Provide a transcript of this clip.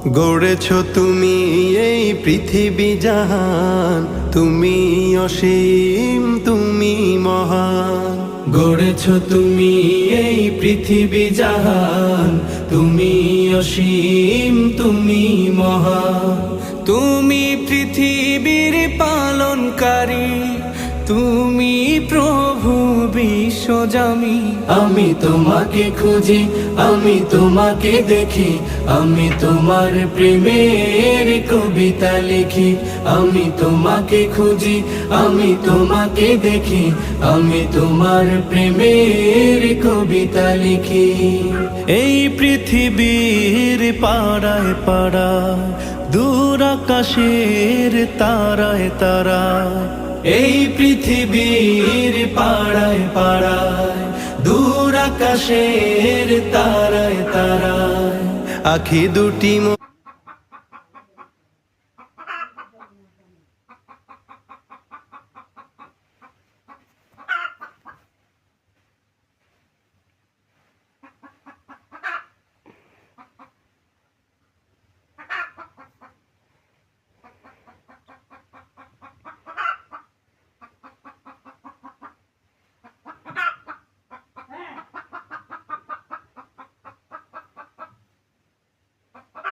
গড়েছ তুমি এই পৃথিবী জাহান, তুমি অসীম তুমি মহান। গড়েছ তুমি এই পৃথিবী জাহান, তুমি অসীম তুমি মহান। তুমি পৃথিবীর পালনকারী, তুমি প্রভু বিশ্বজামি। আমি তোমাকে খুঁজি, আমি তোমাকে দেখি, আমি তোমার প্রেমের কবিতা লিখি। আমি তোমাকে খুঁজি, আমি তোমাকে দেখি, আমি তোমার প্রেমের কবিতা লিখি। এই পৃথিবীর পাড়ায় পাড়ায়, দূর আকাশের তারায় তারায়, এই পৃথিবীর পাড়ায় পাড়ায়, দূর আকাশের তারায় তারায়, আখি দুটি